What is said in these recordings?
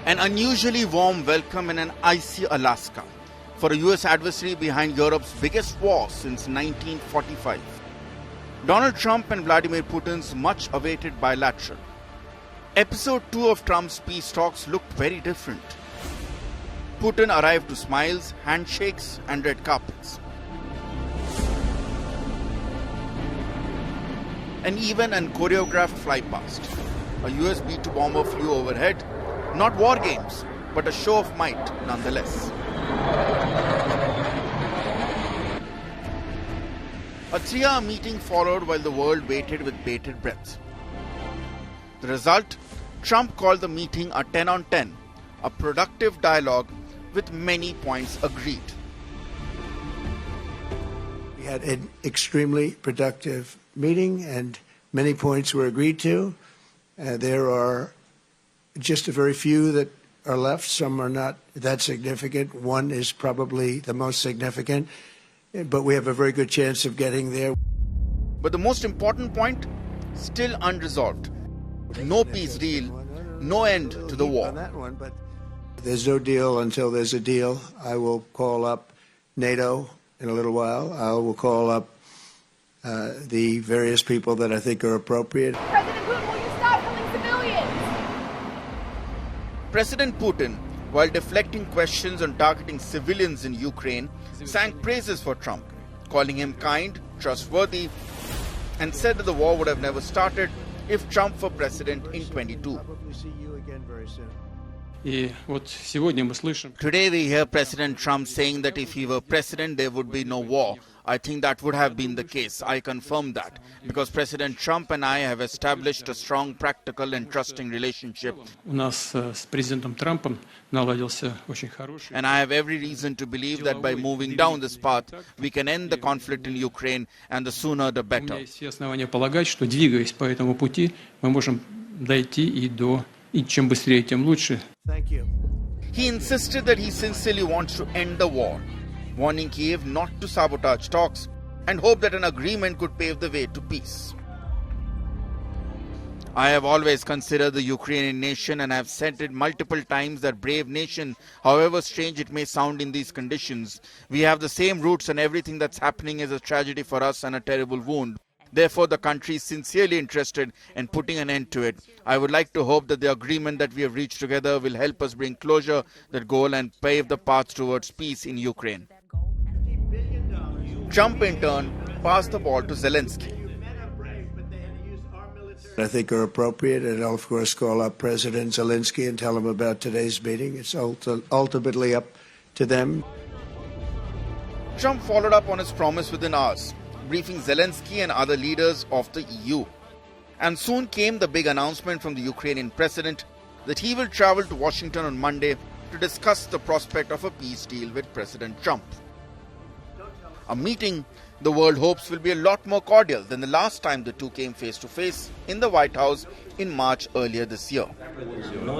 An unusually warm welcome in an icy Alaska for a US adversary behind Europe's biggest war since 1945. Donald Trump and Vladimir Putin's much-awaited bilateral. Episode 2 of Trump's peace talks looked very different. Putin arrived to smiles, handshakes and red carpets. And even an choreographed flypast. A US B-2 bomber flew overhead. Not war games, but a show of might nonetheless. A 3-hour meeting followed while the world waited with bated breath. The result? Trump called the meeting a 10 on 10, a productive dialogue with many points agreed. We had an extremely productive meeting and many points were agreed to. There are just a very few that are left. Some are not that significant. One is probably the most significant, but we have a very good chance of getting there. But the most important point, still unresolved. No peace deal, no end to the war. There's no deal until there's a deal. I will call up NATO in a little while. I will call up the various people that I think are appropriate. President Putin, will you stop killing civilians? President Putin, while deflecting questions on targeting civilians in Ukraine, sang praises for Trump, calling him kind, trustworthy, and said that the war would have never started if Trump were president in 22. Today we hear President Trump saying that if he were president, there would be no war. I think that would have been the case. I confirm that because President Trump and I have established a strong, practical and trusting relationship. And I have every reason to believe that by moving down this path, we can end the conflict in Ukraine, and the sooner the better. Thank you. He insisted that he sincerely wants to end the war, warning Kiev not to sabotage talks and hope that an agreement could pave the way to peace. I have always considered the Ukrainian nation, and I have said it multiple times, that brave nation, however strange it may sound in these conditions. We have the same roots, and everything that's happening is a tragedy for us and a terrible wound. Therefore, the country is sincerely interested in putting an end to it. I would like to hope that the agreement that we have reached together will help us bring closure to that goal and pave the path towards peace in Ukraine. Trump, in turn, passed the ball to Zelensky. I think are appropriate, and I'll of course call up President Zelensky and tell him about today's meeting. It's ultimately up to them. Trump followed up on his promise within hours, briefing Zelensky and other leaders of the EU. And soon came the big announcement from the Ukrainian president that he will travel to Washington on Monday to discuss the prospect of a peace deal with President Trump. A meeting the world hopes will be a lot more cordial than the last time the two came face to face in the White House in March earlier this year.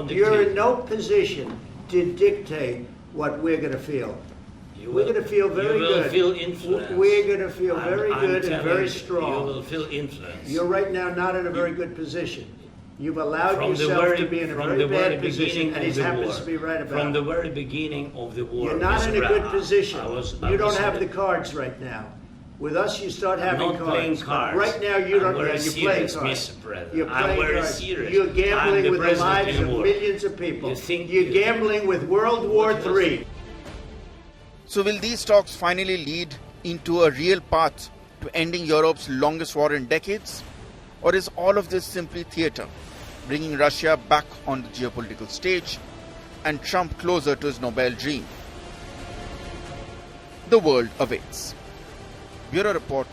You're in no position to dictate what we're going to feel. We're going to feel very good. You will feel influence. We're going to feel very good and very strong. You will feel influence. You're right now not in a very good position. You've allowed yourself to be in a very bad position, and he happens to be right about it. From the very beginning of the war. You're not in a good position. You don't have the cards right now. With us, you start having cards. I'm not playing cards. Right now, you don't. You're playing cards. You're playing cards. Serious. You're gambling with the lives of millions of people. You're gambling with World War III. So will these talks finally lead into a real path to ending Europe's longest war in decades? Or is all of this simply theatre, bringing Russia back on the geopolitical stage and Trump closer to his Nobel dream? The world awaits. Bureau Report.